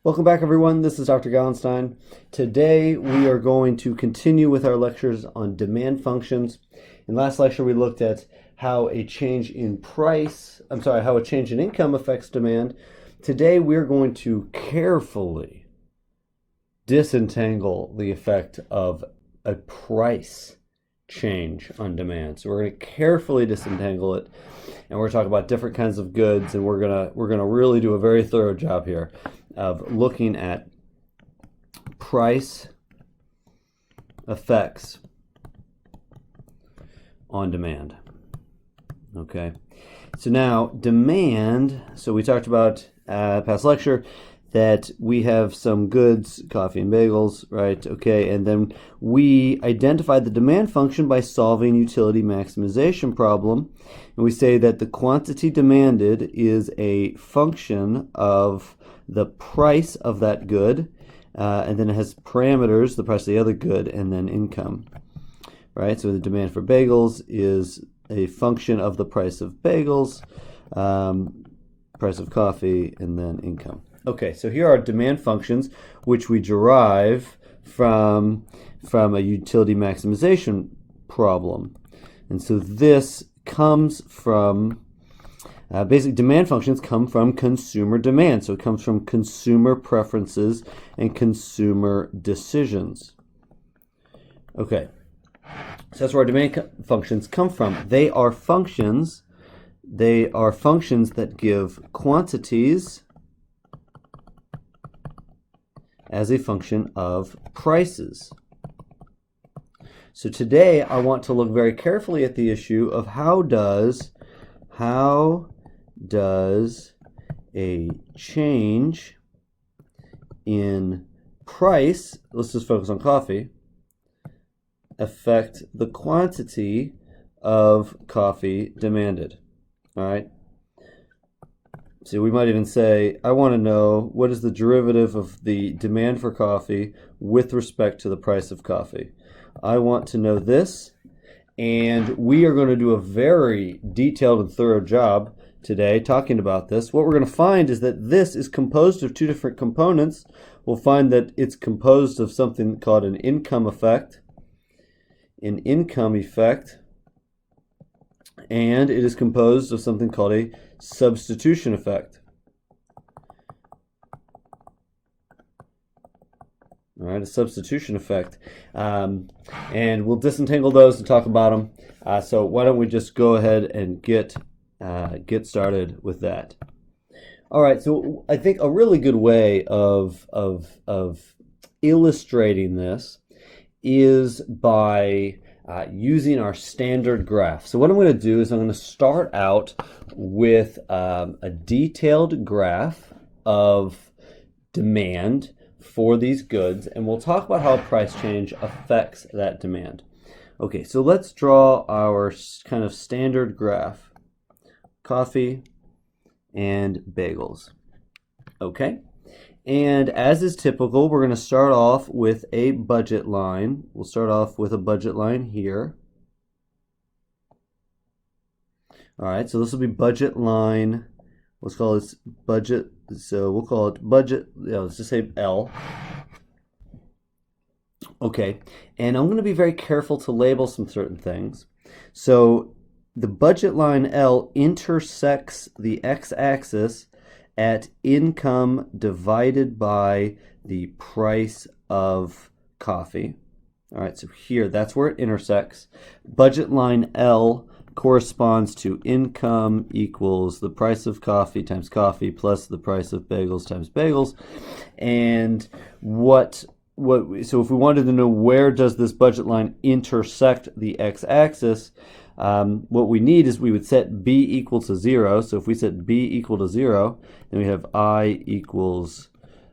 Welcome back, everyone. This is Dr. Gallenstein. Today, we are going to continue with our lectures on demand functions. In last lecture, we looked at how a change in how a change in income affects demand. Today, we're going to carefully disentangle the effect of a price change on demand. So we're going to carefully disentangle it, and we're going to talk about different kinds of goods, and we're gonna really do a very thorough job here of looking at price effects on demand. Okay, so now demand. So we talked about past lecture that we have some goods, coffee and bagels, right? Okay, and then we identified the demand function by solving utility maximization problem, and we say that the quantity demanded is a function of the price of that good, and then it has parameters, the price of the other good, and then income, right? So the demand for bagels is a function of the price of bagels, price of coffee, and then income. Okay, so here are demand functions which we derive from a utility maximization problem. And so this comes from, basic demand functions come from consumer demand. So it comes from consumer preferences and consumer decisions. Okay, so that's where our demand functions come from. They are functions that give quantities as a function of prices. So today I want to look very carefully at the issue of how does a change in price, let's just focus on coffee, affect the quantity of coffee demanded. All right. So we might even say, I want to know what is the derivative of the demand for coffee with respect to the price of coffee. I want to know this, and we are going to do a very detailed and thorough job today talking about this. What we're going to find is that this is composed of two different components. We'll find that it's composed of something called an income effect, and it is composed of something called a substitution effect. All right, a substitution effect. And we'll disentangle those and talk about them. So why don't we just go ahead and get started with that. All right, so I think a really good way of illustrating this is by using our standard graph. So what I'm going to do is I'm going to start out with a detailed graph of demand for these goods, and we'll talk about how a price change affects that demand. Okay, so let's draw our kind of standard graph. Coffee and bagels. Okay. And as is typical, we're going to start off with a budget line. We'll start off with a budget line here. All right, so this will be budget line. Let's call this budget. So we'll call it budget. Let's just say L. Okay, and I'm going to be very careful to label some certain things. So the budget line L intersects the x-axis at income divided by the price of coffee. All right, so here, that's where it intersects. Budget line L corresponds to income equals the price of coffee times coffee plus the price of bagels times bagels. And so if we wanted to know where does this budget line intersect the x-axis, what we need is we would set b equal to 0. So if we set b equal to 0, then we have I equals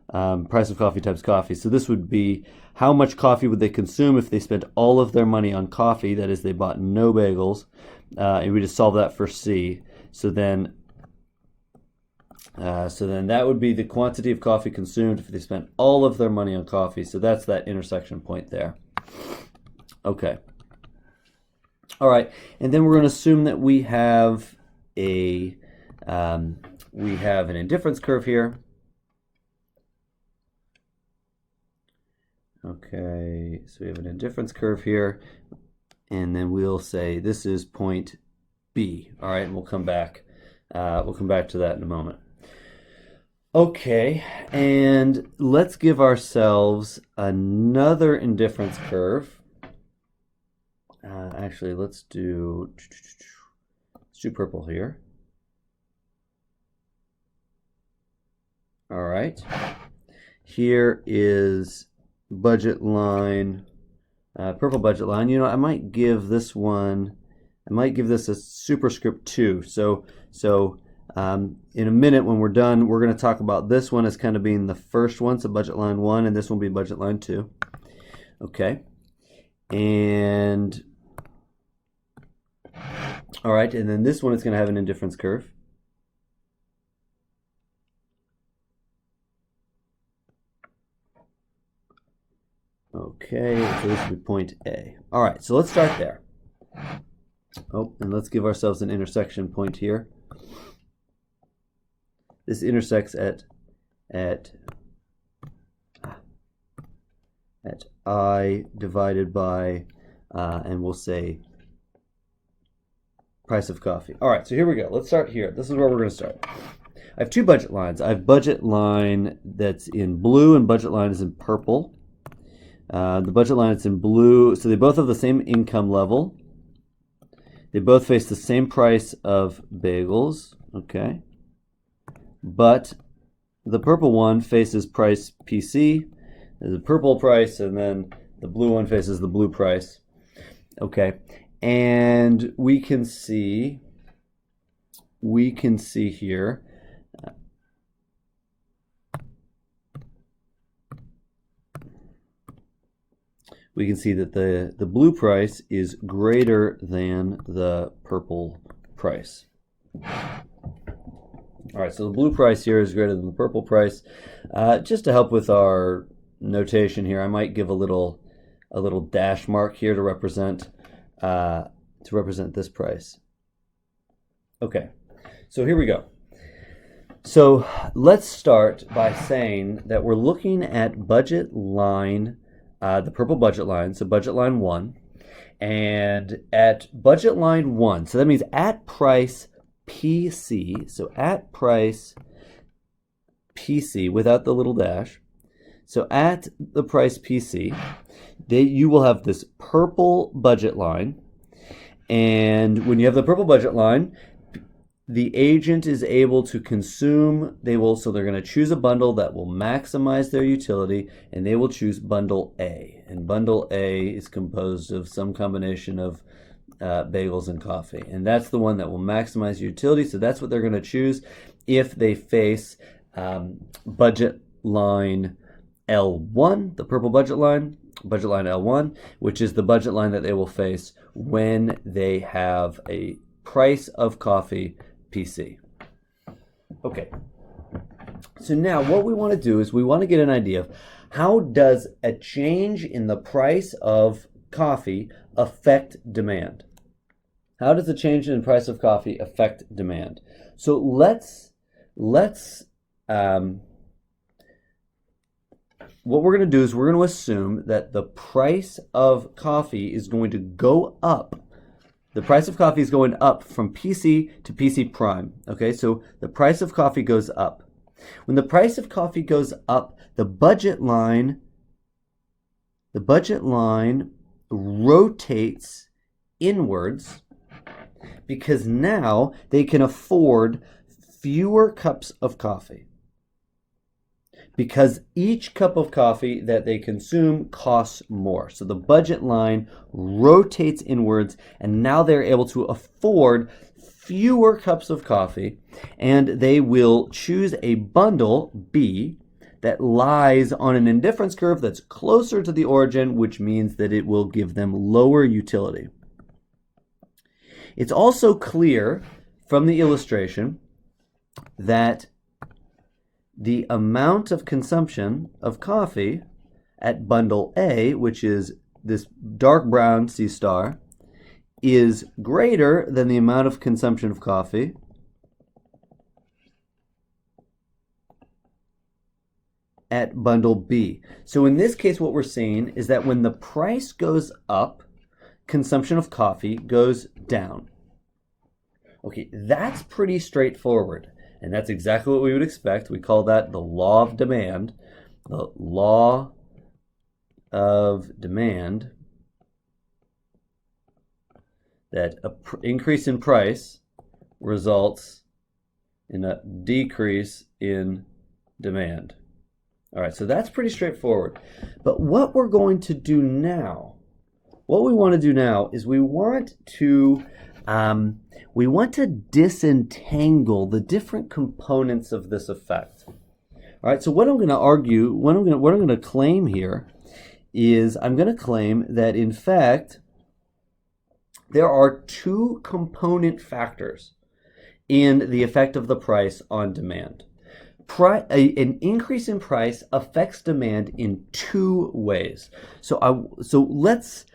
price of coffee times coffee. So this would be how much coffee would they consume if they spent all of their money on coffee, that is, they bought no bagels, and we just solve that for c. So then that would be the quantity of coffee consumed if they spent all of their money on coffee. So that's that intersection point there. Okay. All right, and then we're going to assume that we have an indifference curve here. Okay, so we have an indifference curve here, and then we'll say this is point B. All right, and we'll come back. We'll come back to that in a moment. Okay, and let's give ourselves another indifference curve. Actually, let's do purple here. All right, here is budget line, purple budget line. You know, I might give this one, I might give this a superscript 2. So in a minute when we're done, we're going to talk about this one as kind of being the first one, so budget line 1, and this one will be budget line 2. Okay, and all right, and then this one is going to have an indifference curve. Okay, so this would be point A. All right, so let's start there. Oh, and let's give ourselves an intersection point here. This intersects at I divided by, and we'll say price of coffee. All right, so here we go. Let's start here. This is where we're going to start. I have two budget lines. I have budget line that's in blue and budget line is in purple. The budget line is in blue, so they both have the same income level. They both face the same price of bagels, okay? But the purple one faces price PC, the purple price, and then the blue one faces the blue price. Okay, and we can see here we can see that the blue price is greater than the purple price. All right, so the blue price here is greater than the purple price. Just to help with our notation here, I might give a little dash mark here to represent this price. Okay, so here we go. So let's start by saying that we're looking at budget line, the purple budget line, so budget line 1, and at budget line 1, so that means at price PC, so at price PC without the little dash, so at the price PC, you will have this purple budget line, and when you have the purple budget line, the agent is able to consume, so they're going to choose a bundle that will maximize their utility, and they will choose bundle A. And bundle A is composed of some combination of bagels and coffee. And that's the one that will maximize utility, so that's what they're going to choose if they face budget line L1, the purple budget line L1, which is the budget line that they will face when they have a price of coffee PC. Okay, so now what we want to do is we want to get an idea of how does a change in the price of coffee affect demand? How does a change in the price of coffee affect demand? So let's what we're going to do is we're going to assume that the price of coffee is going to go up. The price of coffee is going up from PC to PC prime. Okay, so the price of coffee goes up. When the price of coffee goes up, the budget line rotates inwards because now they can afford fewer cups of coffee. Because each cup of coffee that they consume costs more. So the budget line rotates inwards, and now they're able to afford fewer cups of coffee, and they will choose a bundle, B, that lies on an indifference curve that's closer to the origin, which means that it will give them lower utility. It's also clear from the illustration that the amount of consumption of coffee at bundle A, which is this dark brown C star, is greater than the amount of consumption of coffee at bundle B. So in this case, what we're saying is that when the price goes up, consumption of coffee goes down. Okay, that's pretty straightforward. And that's exactly what we would expect. We call that the law of demand. The law of demand, that an increase in price results in a decrease in demand. All right, so that's pretty straightforward. But what we're going to do now, what we want to do now is we want to disentangle the different components of this effect. All right, so what I'm going to argue, what I'm going to claim here is I'm going to claim that in fact there are two component factors in the effect of the price on demand. An increase in price affects demand in two ways. So let's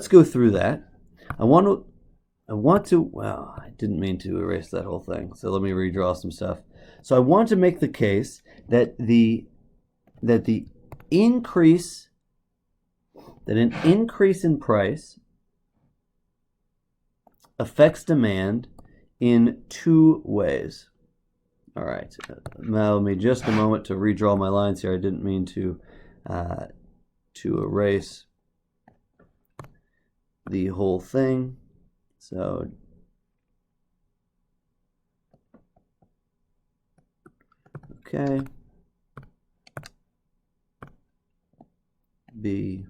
go through that. Well, I didn't mean to erase that whole thing. So let me redraw some stuff. So I want to make the case that an increase in price affects demand in two ways. All right, now let me just a moment to redraw my lines here. I didn't mean to erase the whole thing. So okay, B.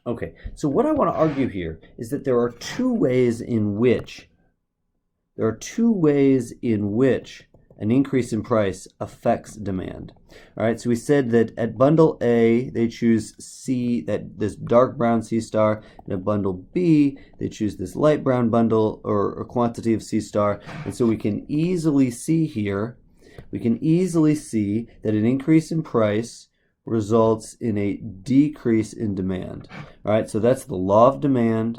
Okay, so what I want to argue here is that there are two ways in which an increase in price affects demand. All right, so we said that at bundle A, they choose C, this dark brown C star, and at bundle B, they choose this light brown bundle or quantity of C star. And so we can easily see here, that an increase in price results in a decrease in demand. All right, so that's the law of demand.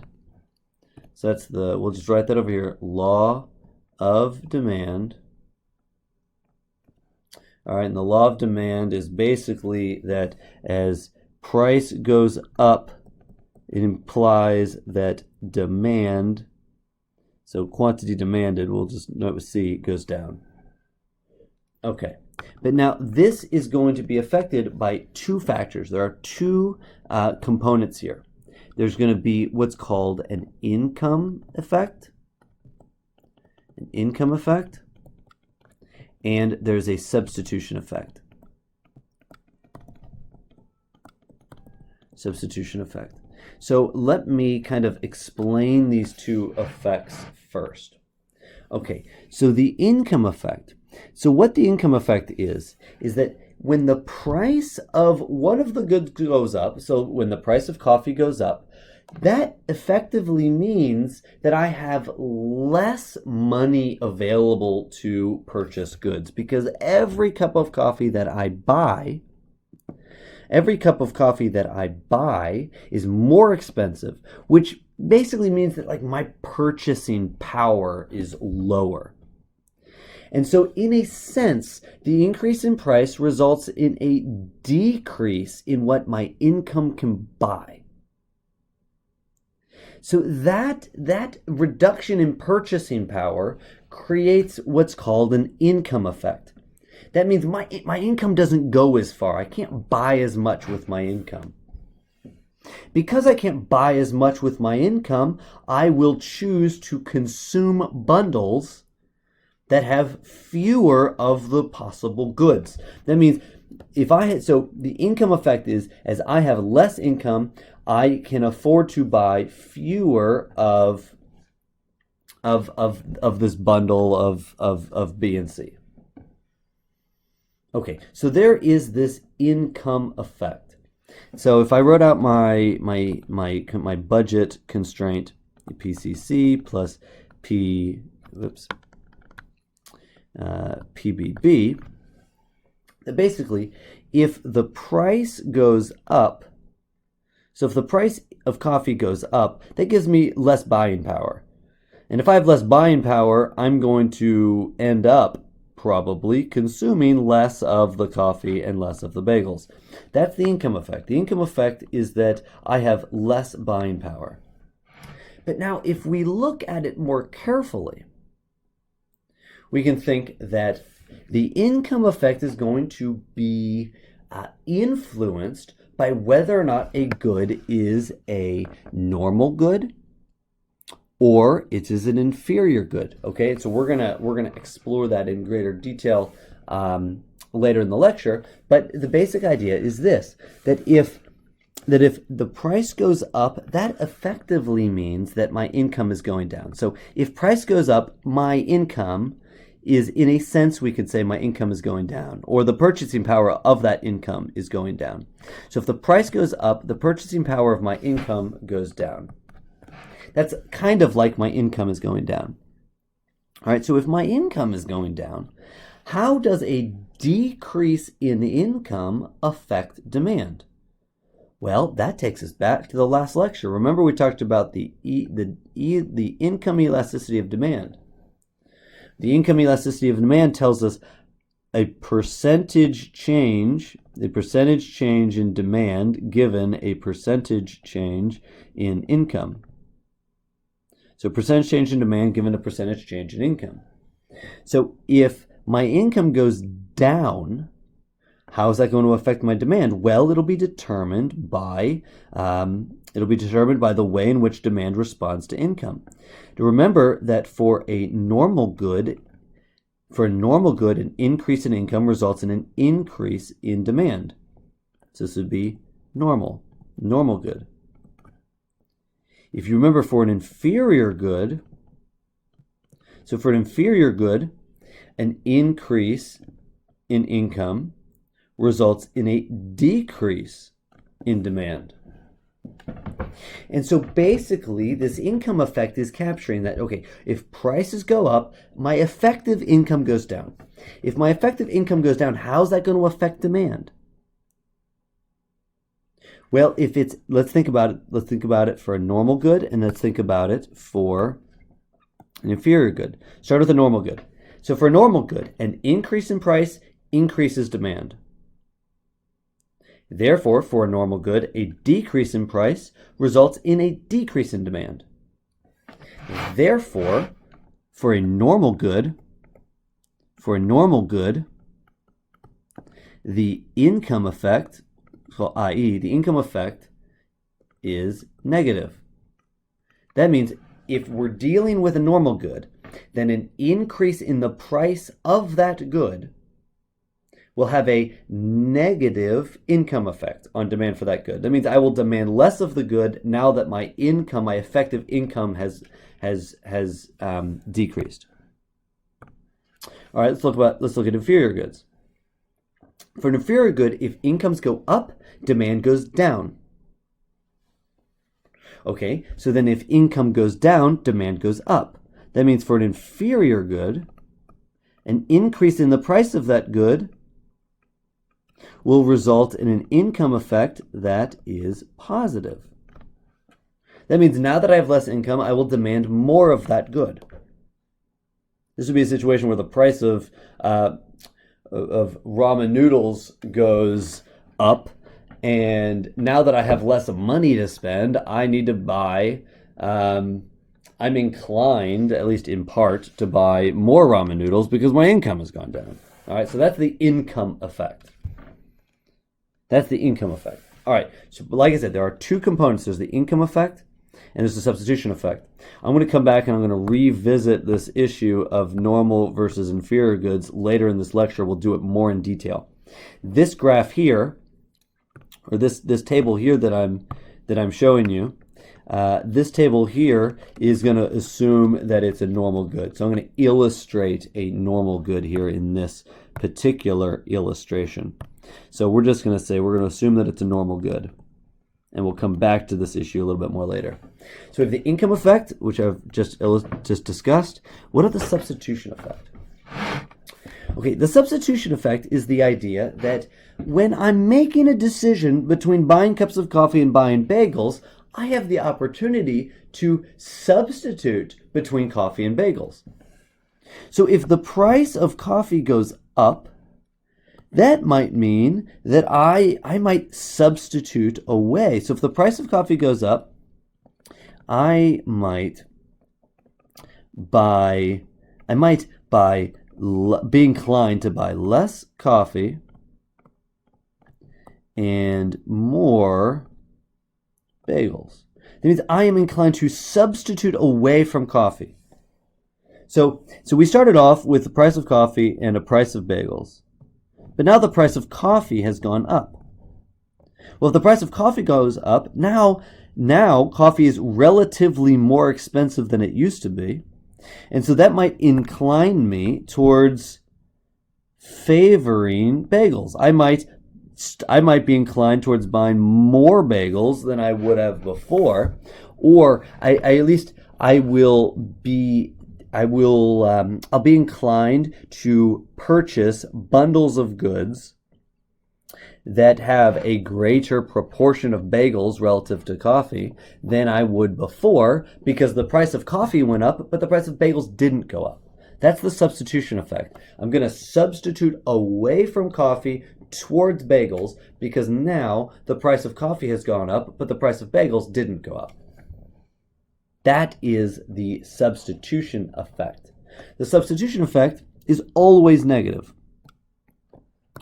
So we'll just write that over here, law of demand. All right, and the law of demand is basically that as price goes up, it implies that demand, so quantity demanded, we'll just note with C, goes down. Okay, but now this is going to be affected by two factors. There are two components here. There's going to be what's called an income effect. And there's a substitution effect. So let me kind of explain these two effects first. Okay, so the income effect. So what the income effect is that when the price of one of the goods goes up, so when the price of coffee goes up, that effectively means that I have less money available to purchase goods, because every cup of coffee that I buy is more expensive, which basically means that my purchasing power is lower. And so in a sense, the increase in price results in a decrease in what my income can buy. So that reduction in purchasing power creates what's called an income effect. That means my income doesn't go as far. I can't buy as much with my income. Because I can't buy as much with my income, I will choose to consume bundles that have fewer of the possible goods. That means so the income effect is, as I have less income, I can afford to buy fewer of this bundle of B and C. Okay, so there is this income effect. So if I wrote out my budget constraint, PCC plus PBB, that basically, if the price goes up, so if the price of coffee goes up, that gives me less buying power. And if I have less buying power, I'm going to end up probably consuming less of the coffee and less of the bagels. That's the income effect. The income effect is that I have less buying power. But now, if we look at it more carefully, we can think that the income effect is going to be influenced by whether or not a good is a normal good or it is an inferior good. Okay, so we're gonna explore that in greater detail later in the lecture. But the basic idea is this: that if the price goes up, that effectively means that my income is going down. So if price goes up, my income is, in a sense, we could say my income is going down, or the purchasing power of that income is going down. So if the price goes up, the purchasing power of my income goes down. That's kind of like my income is going down. All right, so if my income is going down, how does a decrease in income affect demand? Well, that takes us back to the last lecture. Remember, we talked about the income elasticity of demand. The income elasticity of demand tells us a percentage change in demand given a percentage change in income. So percentage change in demand given a percentage change in income. So if my income goes down, how is that going to affect my demand? Well, it'll be determined by the way in which demand responds to income. To remember that for a normal good, an increase in income results in an increase in demand. So this would be normal good. If you remember, for an inferior good, an increase in income results in a decrease in demand. And so basically, this income effect is capturing that, okay, if prices go up, my effective income goes down. If my effective income goes down, how's that going to affect demand? Well, let's think about it for a normal good, and let's think about it for an inferior good. Start with a normal good. So for a normal good, an increase in price increases demand. Therefore, for a normal good, a decrease in price results in a decrease in demand. Therefore, for a normal good, the income effect, i.e., the income effect is negative. That means if we're dealing with a normal good, then an increase in the price of that good will have a negative income effect on demand for that good. That means I will demand less of the good now that my effective income has decreased. All right, let's look at inferior goods. For an inferior good, if incomes go up, demand goes down. Okay, so then if income goes down, demand goes up. That means for an inferior good, an increase in the price of that good will result in an income effect that is positive. That means now that I have less income, I will demand more of that good. This would be a situation where the price of ramen noodles goes up, and now that I have less money to spend, I need to buy, I'm inclined, at least in part, to buy more ramen noodles because my income has gone down. All right, so that's the income effect. All right, so like I said, there are two components. There's the income effect and there's the substitution effect. I'm going to come back and I'm going to revisit this issue of normal versus inferior goods later in this lecture. We'll do it more in detail. This graph here, or this table here that I'm showing you, this table here is going to assume that it's a normal good. So I'm going to illustrate a normal good here in this particular illustration. So we're just going to say we're going to assume that it's a normal good. And we'll come back to this issue a little bit more later. So we have the income effect, which I've just discussed. What are the substitution effect? Okay, the substitution effect is the idea that when I'm making a decision between buying cups of coffee and buying bagels, I have the opportunity to substitute between coffee and bagels. So if the price of coffee goes up, that might mean that I might substitute away. So if the price of coffee goes up, I might be inclined to buy less coffee and more bagels. That means I am inclined to substitute away from coffee. So we started off with the price of coffee and a price of bagels. But now the price of coffee has gone up. Well, if the price of coffee goes up, now coffee is relatively more expensive than it used to be. And so that might incline me towards favoring bagels. I might be inclined towards buying more bagels than I would have before, or I'll be inclined to purchase bundles of goods that have a greater proportion of bagels relative to coffee than I would before, because the price of coffee went up, but the price of bagels didn't go up. That's the substitution effect. I'm going to substitute away from coffee towards bagels because now the price of coffee has gone up, but the price of bagels didn't go up. That is the substitution effect. The substitution effect is always negative.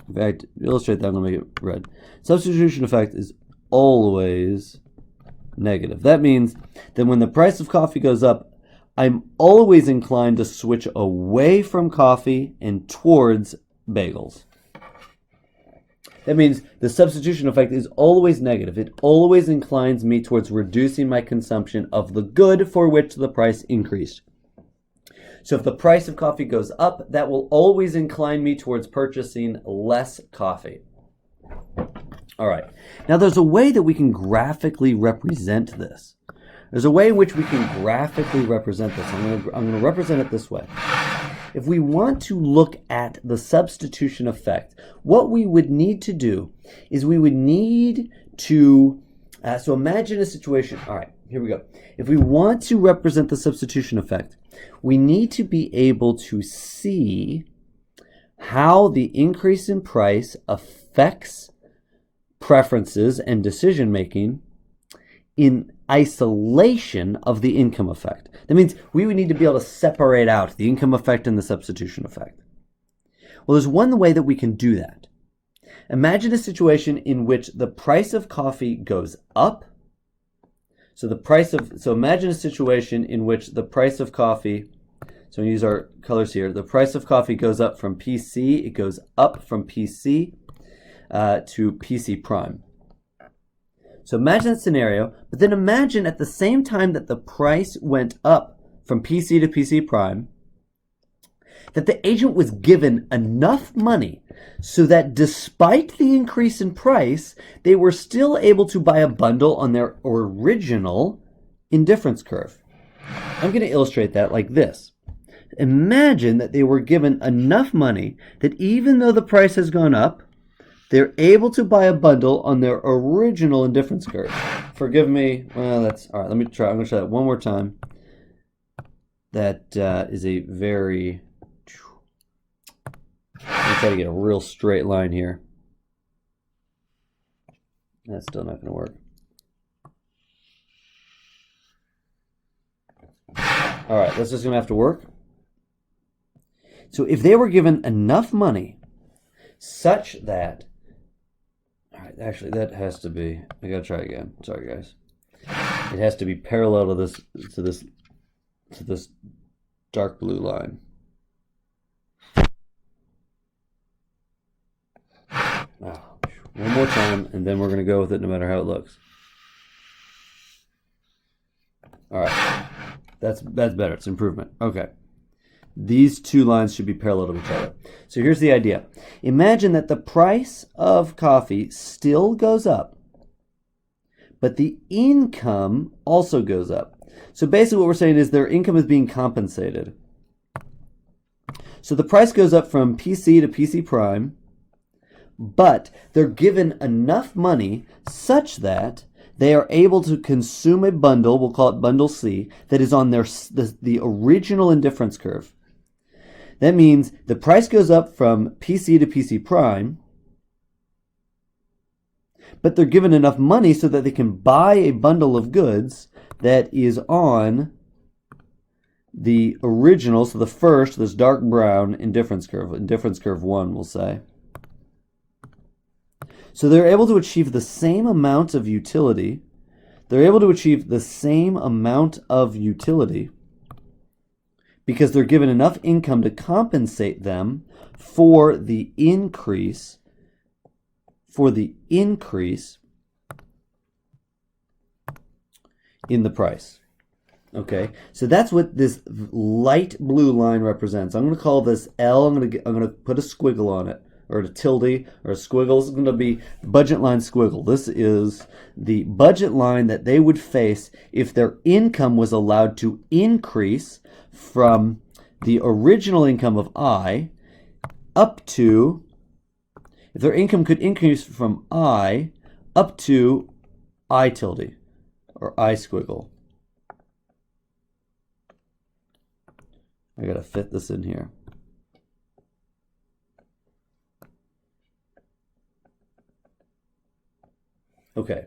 In fact, to illustrate that, I'm going to make it red. Substitution effect is always negative. That means that when the price of coffee goes up, I'm always inclined to switch away from coffee and towards bagels. That means the substitution effect is always negative. It always inclines me towards reducing my consumption of the good for which the price increased. So if the price of coffee goes up, that will always incline me towards purchasing less coffee. All right. Now there's a way that we can graphically represent this. There's a way in which we can graphically represent this. I'm going to represent it this way. If we want to look at the substitution effect, what we would need to do is we would need to, so imagine a situation, all right, here we go. If we want to represent the substitution effect, we need to be able to see how the increase in price affects preferences and decision making in isolation of the income effect. That means we would need to be able to separate out the income effect and the substitution effect. Well, there's one way that we can do that. Imagine a situation in which the price of coffee goes up. So imagine a situation in which the price of coffee, so we use our colors here, the price of coffee goes up from PC, it goes up from PC to PC prime. So imagine that scenario, but then imagine at the same time that the price went up from PC to PC prime, that the agent was given enough money so that despite the increase in price, they were still able to buy a bundle on their original indifference curve. I'm going to illustrate that like this. Imagine that they were given enough money that even though the price has gone up, they're able to buy a bundle on their original indifference curve. Forgive me. Well, that's all right. Let me try. I'm going to try that one more time. That is a very. Let me try to get a real straight line here. That's still not going to work. All right, that's just going to have to work. So if they were given enough money such that, all right, actually that has to be, I got to try again. Sorry guys. It has to be parallel to this dark blue line. One more time, and then we're going to go with it no matter how it looks. All right. That's better. It's improvement. Okay. These two lines should be parallel to each other. So here's the idea. Imagine that the price of coffee still goes up, but the income also goes up. So basically what we're saying is their income is being compensated. So the price goes up from PC to PC prime, but they're given enough money such that they are able to consume a bundle, we'll call it bundle C, that is on the original indifference curve. That means the price goes up from PC to PC prime, but they're given enough money so that they can buy a bundle of goods that is on the original, so the first, this dark brown indifference curve 1, we'll say. So they're able to achieve the same amount of utility. They're able to achieve the same amount of utility because they're given enough income to compensate them for the increase in the price. Okay, so that's what this light blue line represents. I'm going to call this L. I'm going to put a squiggle on it, or a tilde, or a squiggle. This is going to be budget line squiggle. This is the budget line that they would face if their income was allowed to increase from the original income of I up to, if their income could increase from I up to I tilde, or I squiggle. I gotta fit this in here. Okay,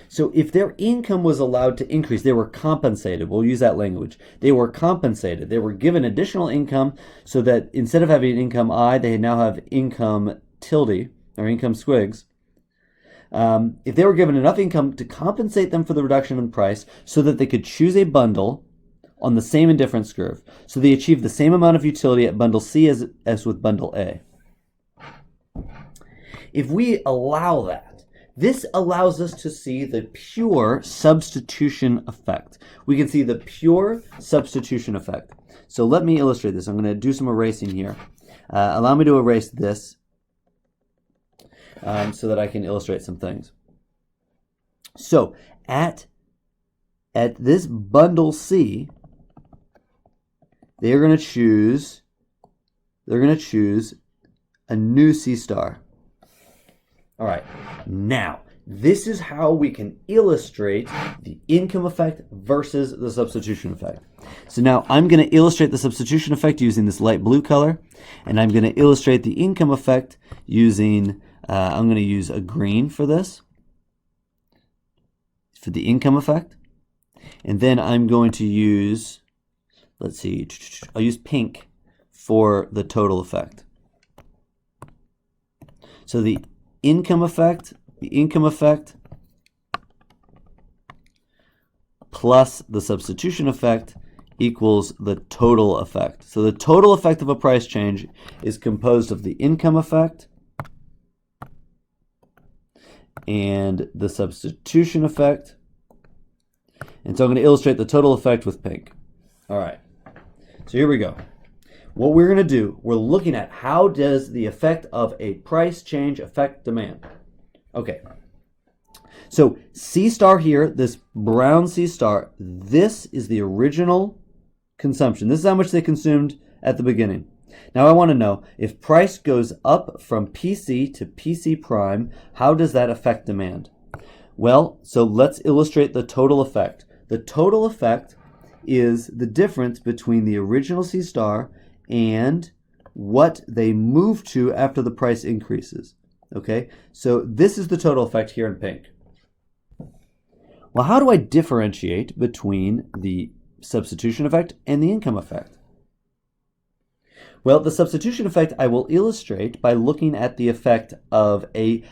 so if their income was allowed to increase, they were compensated. We'll use that language. They were compensated. They were given additional income so that instead of having income I, they now have income tilde, or income squigs. If they were given enough income to compensate them for the reduction in price so that they could choose a bundle on the same indifference curve, so they achieve the same amount of utility at bundle C as with bundle A. If we allow that, this allows us to see the pure substitution effect. We can see the pure substitution effect. So let me illustrate this. I'm going to do some erasing here. Allow me to erase this so that I can illustrate some things. So at this bundle C, they're going to choose a new C star. All right, now this is how we can illustrate the income effect versus the substitution effect. So now I'm going to illustrate the substitution effect using this light blue color, and I'm going to illustrate the income effect using, I'm going to use a green for this, for the income effect. And then I'm going to use, let's see, I'll use pink for the total effect. So the income effect plus the substitution effect equals the total effect. So the total effect of a price change is composed of the income effect and the substitution effect. And so I'm going to illustrate the total effect with pink. All right, so here we go. What we're going to do, we're looking at how does the effect of a price change affect demand. Okay, so C star here, this brown C star, this is the original consumption. This is how much they consumed at the beginning. Now I want to know, if price goes up from PC to PC prime, how does that affect demand? Well, so let's illustrate the total effect. The total effect is the difference between the original C star and what they move to after the price increases. Okay, so this is the total effect here in pink. Well, how do I differentiate between the substitution effect and the income effect? Well, the substitution effect I will illustrate by looking at the effect of a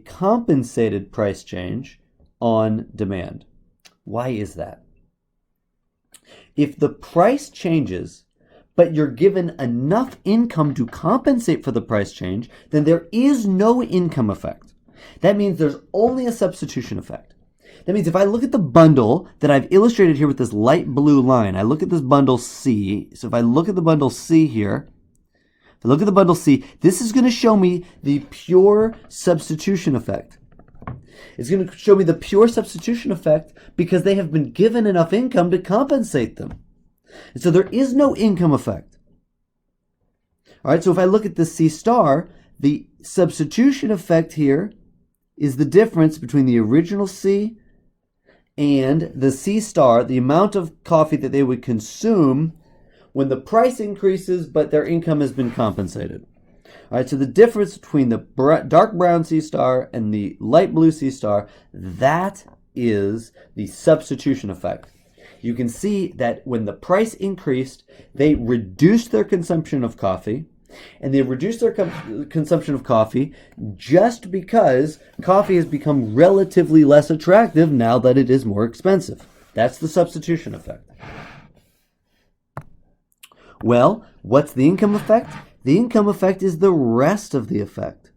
compensated price change on demand. Why is that? If the price changes, but you're given enough income to compensate for the price change, then there is no income effect. That means there's only a substitution effect. That means if I look at the bundle that I've illustrated here with this light blue line, I look at this bundle C. So if I look at the bundle C here, if I look at the bundle C, this is going to show me the pure substitution effect. It's going to show me the pure substitution effect because they have been given enough income to compensate them. And so there is no income effect. All right, so if I look at the C star, the substitution effect here is the difference between the original C and the C star, the amount of coffee that they would consume when the price increases, but their income has been compensated. All right, so the difference between the dark brown C star and the light blue C star, that is the substitution effect. You can see that when the price increased, they reduced their consumption of coffee, and they reduced their consumption of coffee just because coffee has become relatively less attractive now that it is more expensive. That's the substitution effect. Well, what's the income effect? The income effect is the rest of the effect.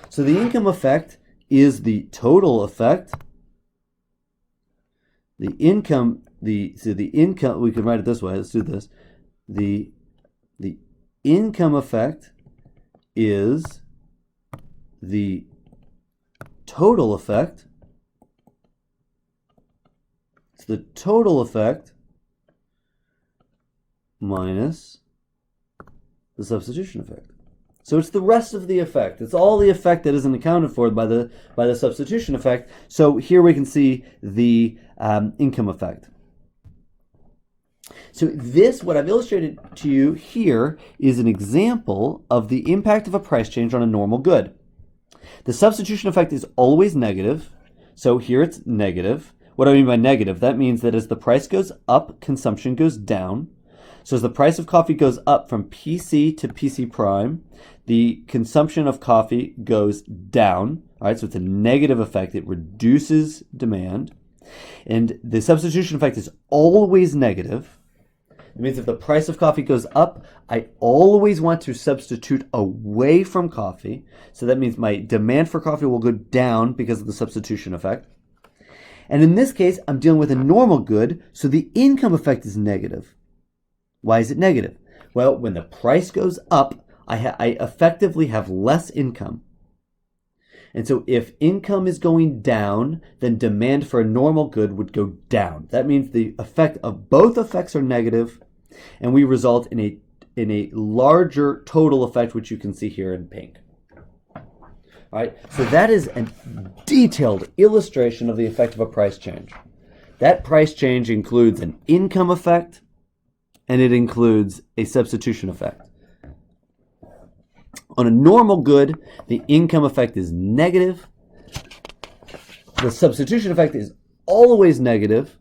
So the income effect is the total effect. The income, we can write it this way. Let's do this. The income effect is the total effect. It's the total effect minus the substitution effect. So it's the rest of the effect. It's all the effect that isn't accounted for by the substitution effect. So here we can see the income effect. So what I've illustrated to you here is an example of the impact of a price change on a normal good. The substitution effect is always negative. So here it's negative. What do I mean by negative? That means that as the price goes up, consumption goes down. So as the price of coffee goes up from PC to PC prime, the consumption of coffee goes down. All right, so it's a negative effect. It reduces demand. And the substitution effect is always negative. It means if the price of coffee goes up, I always want to substitute away from coffee. So that means my demand for coffee will go down because of the substitution effect. And in this case, I'm dealing with a normal good, so the income effect is negative. Why is it negative? Well, when the price goes up, I effectively have less income. And so if income is going down, then demand for a normal good would go down. That means the effect of both effects are negative, and we result in a larger total effect, which you can see here in pink. All right, so that is a detailed illustration of the effect of a price change. That price change includes an income effect, and it includes a substitution effect. On a normal good, the income effect is negative. The substitution effect is always negative,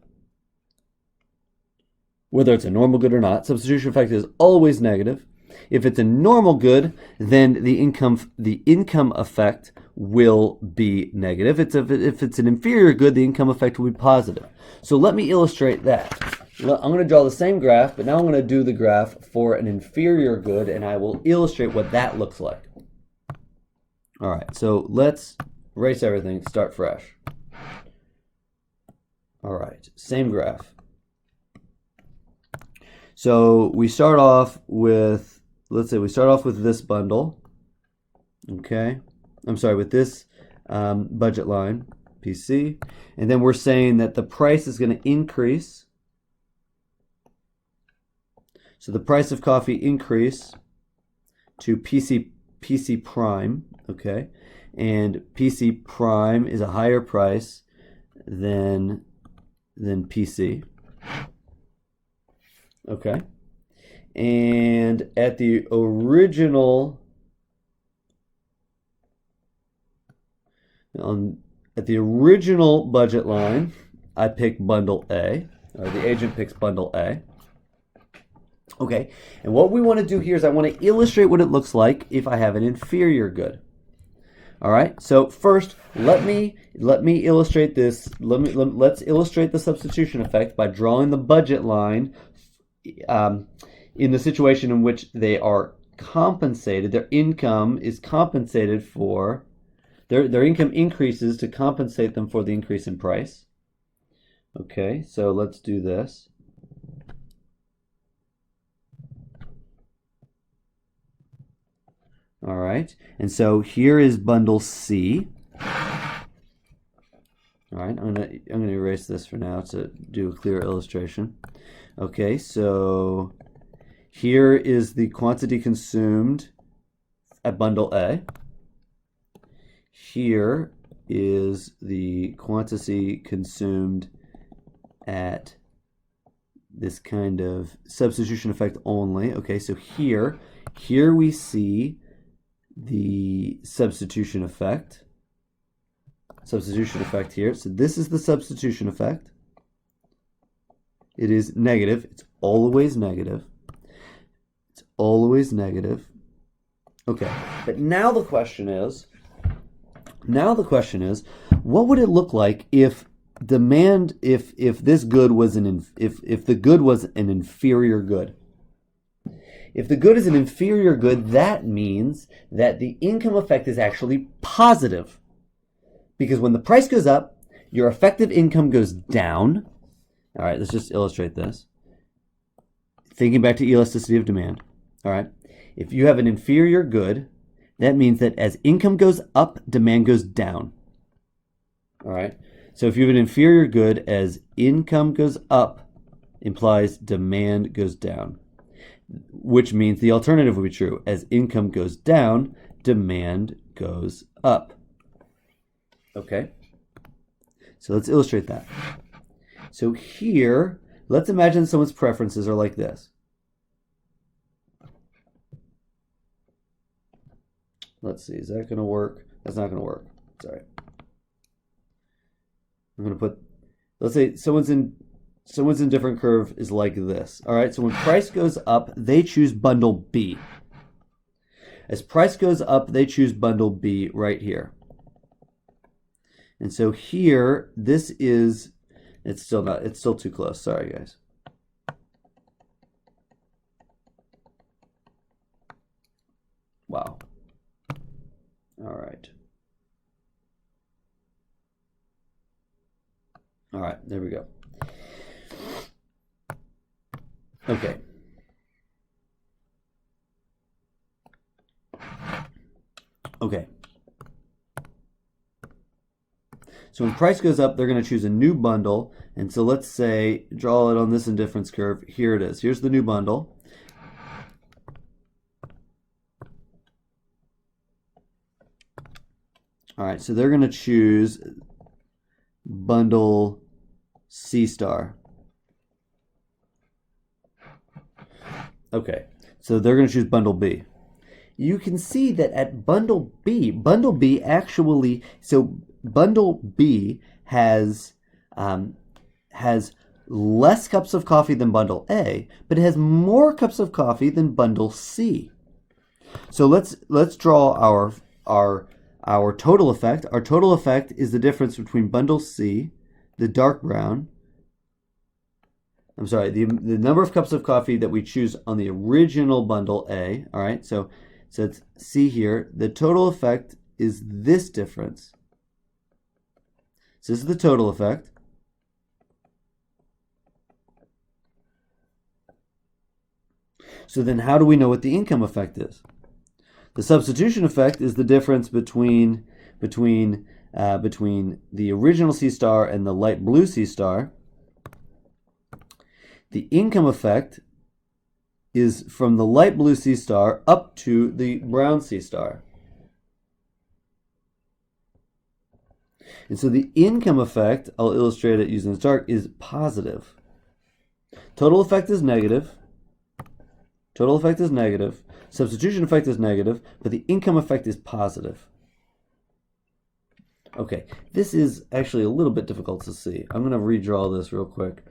whether it's a normal good or not. Substitution effect is always negative. If it's a normal good, then the income effect will be negative. If it's an inferior good, the income effect will be positive. So let me illustrate that. I'm going to draw the same graph, but now I'm going to do the graph for an inferior good, and I will illustrate what that looks like. All right, so let's erase everything, start fresh. All right, same graph. So we start off with, let's say we start off with this bundle, okay? I'm sorry, with this budget line, PC, and then we're saying that the price is going to increase. So the price of coffee increase to PC prime, okay? And PC prime is a higher price than PC. Okay? And at the original budget line, I pick bundle A, or the agent picks bundle A. Okay, and what we want to do here is I want to illustrate what it looks like if I have an inferior good. All right, so first let me illustrate this. Let's illustrate the substitution effect by drawing the budget line in the situation in which they are compensated. Their income is compensated for, their income increases to compensate them for the increase in price. Okay, so let's do this. All right, and so here is bundle C. All right, I'm gonna erase this for now to do a clear illustration. Okay, so Here is the quantity consumed at bundle A. Here is the quantity consumed at this kind of substitution effect only. Okay, so here we see the substitution effect. Substitution effect here. So this is the substitution effect. It is negative. It's always negative. It's always negative. Okay, but now the question is, what would it look like if demand, if this good was if the good was an inferior good? If the good is an inferior good, that means that the income effect is actually positive. Because when the price goes up, your effective income goes down. All right, let's just illustrate this. Thinking back to elasticity of demand. All right, if you have an inferior good, that means that as income goes up, demand goes down. All right, so if you have an inferior good, as income goes up, implies demand goes down. Which means the alternative would be true. As income goes down, demand goes up. Okay? So let's illustrate that. So here, let's imagine someone's preferences are like this. Let's see, is that going to work? That's not going to work. Sorry. I'm going to put, let's say someone's in different curve is like this. All right, so when price goes up, they choose bundle B. As price goes up, they choose bundle B right here. And so here, this is, it's still too close. Sorry, guys. Wow. All right. All right, there we go. Okay. Okay. So when price goes up, they're going to choose a new bundle. And so let's say, draw it on this indifference curve. Here it is. Here's the new bundle. All right, so they're going to choose bundle C star. Okay, so they're going to choose bundle B. You can see that at bundle B actually, so bundle B has less cups of coffee than bundle A, but it has more cups of coffee than bundle C. So let's draw our total effect. Our total effect is the difference between bundle C, the dark brown, I'm sorry, the number of cups of coffee that we choose on the original bundle A. All right, so it's C here. The total effect is this difference. So this is the total effect. So then how do we know what the income effect is? The substitution effect is the difference between the original C star and the light blue C star. The income effect is from the light blue C star up to the brown C star. And so the income effect, I'll illustrate it using this dark, is positive. Total effect is negative. Total effect is negative. Substitution effect is negative, but the income effect is positive. Okay, this is actually a little bit difficult to see. I'm going to redraw this real quick,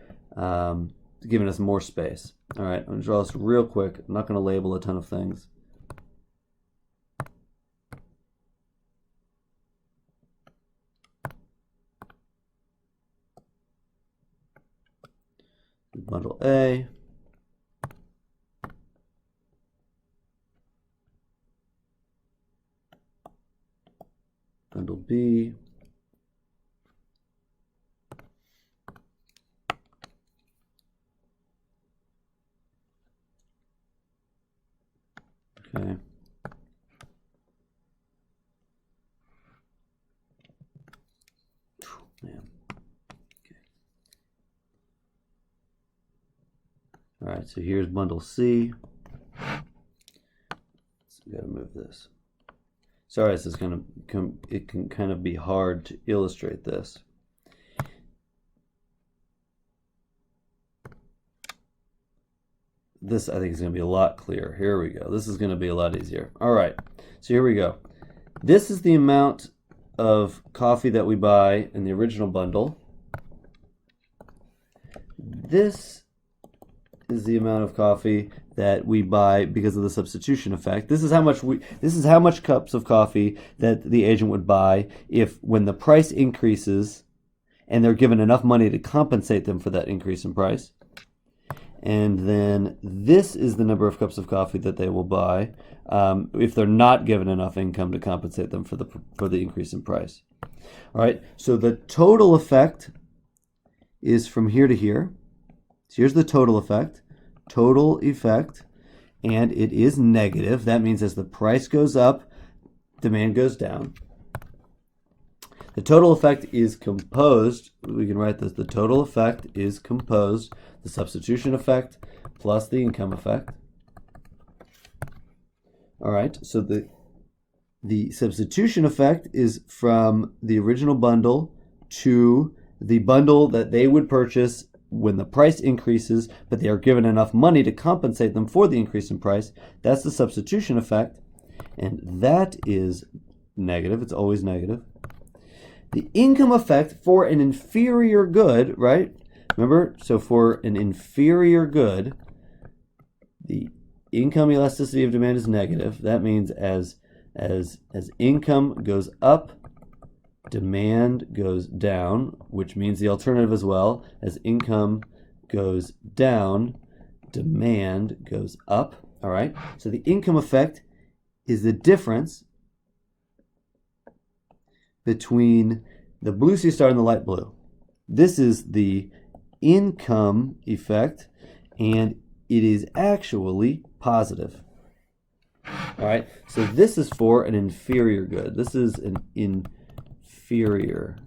giving us more space. All right, I'm going to draw this real quick. I'm not going to label a ton of things. Bundle A. Bundle B. Okay. Man. Okay. All right, so here's bundle C. Got to move this. Sorry, this is it can kind of be hard to illustrate this. This, I think, is going to be a lot clearer. Here we go. This is going to be a lot easier. All right, so here we go. This is the amount of coffee that we buy in the original bundle. This is the amount of coffee that we buy because of the substitution effect. This is how much cups of coffee that the agent would buy if, when the price increases and they're given enough money to compensate them for that increase in price. And then this is the number of cups of coffee that they will buy if they're not given enough income to compensate them for the increase in price. All right, so the total effect is from here to here. So here's the total effect, and it is negative. That means as the price goes up, demand goes down. The total effect is composed, we can write this, the total effect is composed, the substitution effect plus the income effect. All right, so the substitution effect is from the original bundle to the bundle that they would purchase when the price increases, but they are given enough money to compensate them for the increase in price. That's the substitution effect, and that is negative. It's always negative. The income effect for an inferior good, right? Remember, so for an inferior good, the income elasticity of demand is negative. That means as income goes up, demand goes down, which means the alternative as well. As income goes down, demand goes up. All right, so the income effect is the difference between the blue C star and the light blue. This is the income effect, and it is actually positive. All right, so this is for an inferior good. This is an inferior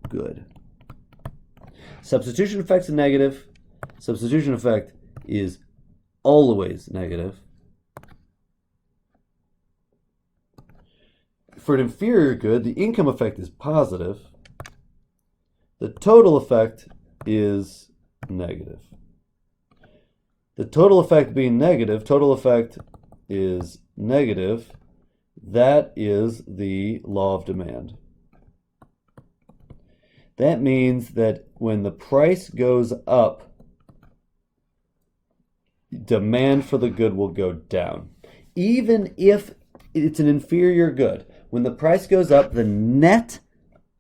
good. Substitution effect's a negative. Substitution effect is always negative. For an inferior good, the income effect is positive. The total effect is negative. The total effect being negative, total effect is negative. That is the law of demand. That means that when the price goes up, demand for the good will go down. Even if it's an inferior good, when the price goes up, the net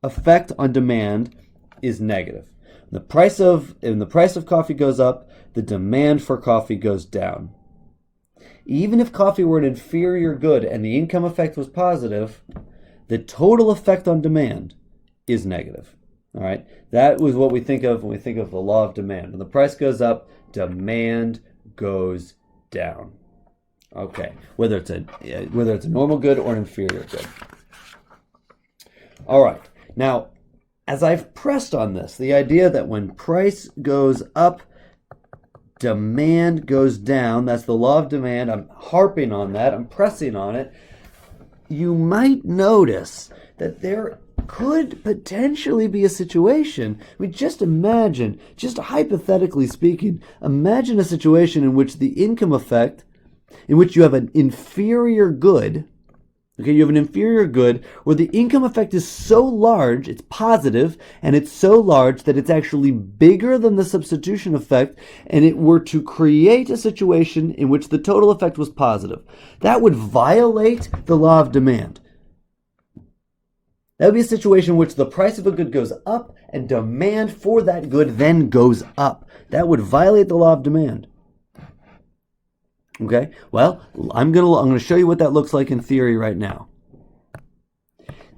effect on demand is negative. When the price of coffee goes up, the demand for coffee goes down. Even if coffee were an inferior good and the income effect was positive, the total effect on demand is negative. All right, that was what we think of when we think of the law of demand. When the price goes up, demand goes down. Okay, whether it's a normal good or an inferior good. All right, now as I've pressed on this, the idea that when price goes up, demand goes down, that's the law of demand. I'm harping on that, I'm pressing on it. You might notice that there could potentially be a situation. I mean, just imagine, just hypothetically speaking, imagine a situation in which the income effect, in which you have an inferior good, okay, you have an inferior good where the income effect is so large, it's positive, and it's so large that it's actually bigger than the substitution effect, and it were to create a situation in which the total effect was positive. That would violate the law of demand. That would be a situation in which the price of a good goes up and demand for that good then goes up. That would violate the law of demand. Okay, well, I'm going to show you what that looks like in theory right now.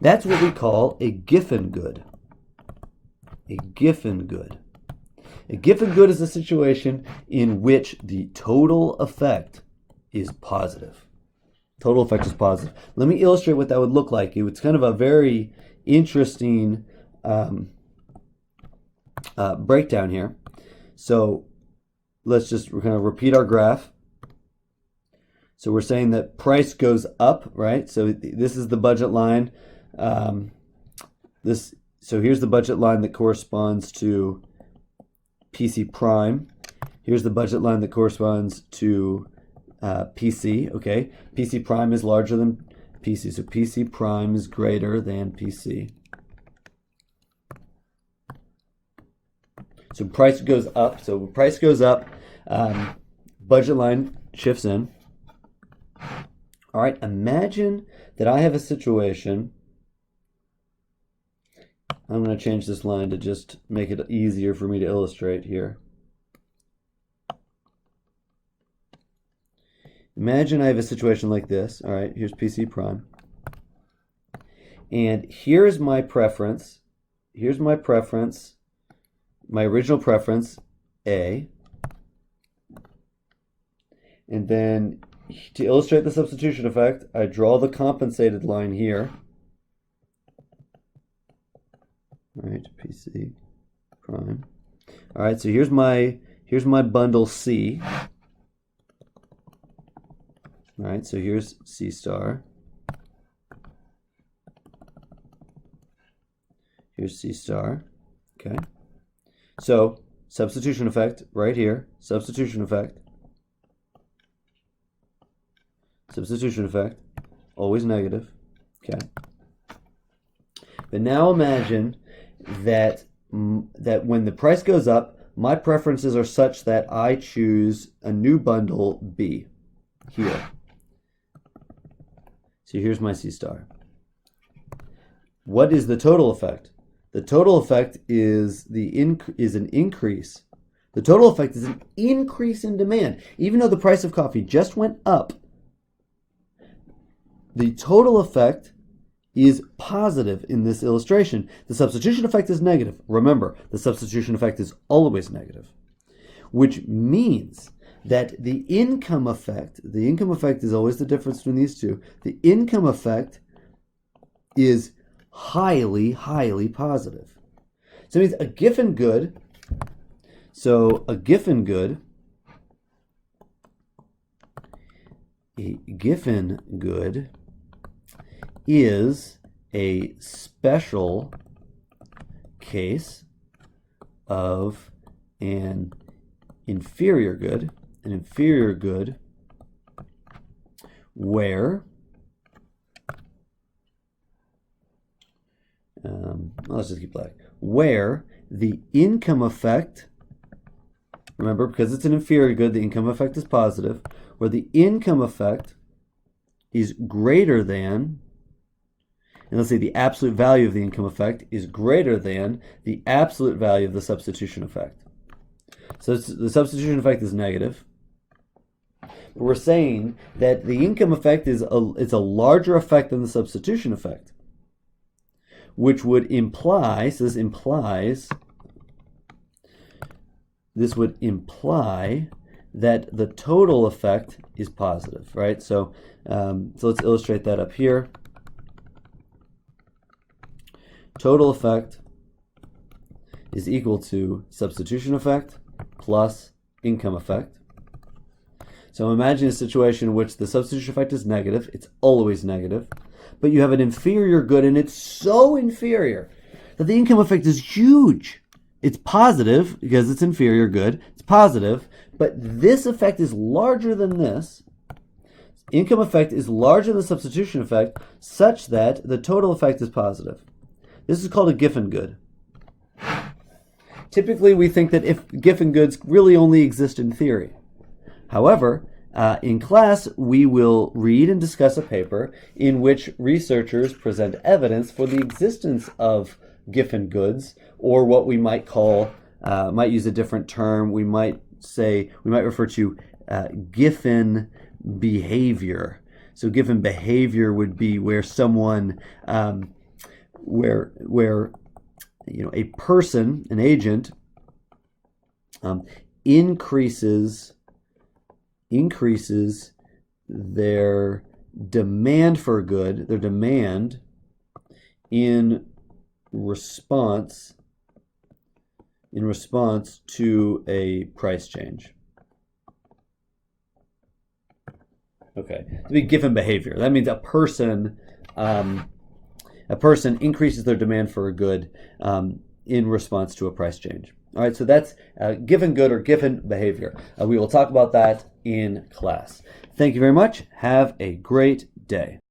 That's what we call a Giffen good. A Giffen good. A Giffen good is a situation in which the total effect is positive. Total effect is positive. Let me illustrate what that would look like. It's kind of a very interesting breakdown here. So let's just kind of repeat our graph. So we're saying that price goes up, right? So this is the budget line. So here's the budget line that corresponds to PC prime. Here's the budget line that corresponds to PC, okay? PC prime is larger than PC, so PC prime is greater than PC. So price goes up. So price goes up, budget line shifts in. All right, imagine that I have a situation. I'm going to change this line to just make it easier for me to illustrate here. Imagine I have a situation like this. All right, here's PC prime. And here's my preference. Here's my preference, my original preference, A. And then to illustrate the substitution effect, I draw the compensated line here. All right, PC prime. All right, so here's my bundle C. All right, so here's C star. Here's C star. Okay. So substitution effect right here. Substitution effect. Substitution effect. Always negative. Okay. But now imagine that when the price goes up, my preferences are such that I choose a new bundle B here. So here's my C star. What is the total effect? The total effect is an increase. The total effect is an increase in demand. Even though the price of coffee just went up, the total effect is positive in this illustration. The substitution effect is negative. Remember, the substitution effect is always negative, which means that the income effect is always the difference between these two. The income effect is highly, highly positive. So it means a Giffen good. So a Giffen good is a special case of an inferior good, where let's just keep black, where the income effect, remember, because it's an inferior good, the income effect is positive, where the income effect is greater than, and let's say the absolute value of the income effect is greater than the absolute value of the substitution effect. So the substitution effect is negative. But we're saying that the income effect is a larger effect than the substitution effect, which would imply, so this would imply that the total effect is positive, right? So let's illustrate that up here. Total effect is equal to substitution effect plus income effect. So imagine a situation in which the substitution effect is negative. It's always negative. But you have an inferior good, and it's so inferior that the income effect is huge. It's positive because it's inferior good. It's positive, but this effect is larger than this. Income effect is larger than the substitution effect such that the total effect is positive. This is called a Giffen good. Typically, we think that if Giffen goods really only exist in theory. However, in class, we will read and discuss a paper in which researchers present evidence for the existence of Giffen goods, or what we might call, might use a different term, we might refer to Giffen behavior. So Giffen behavior would be where someone, where a person, an agent, increases their demand for a good, their demand in response to a price change. Okay, to be given behavior. That means a person increases their demand for a good in response to a price change. All right, so that's given good or given behavior. We will talk about that in class. Thank you very much. Have a great day.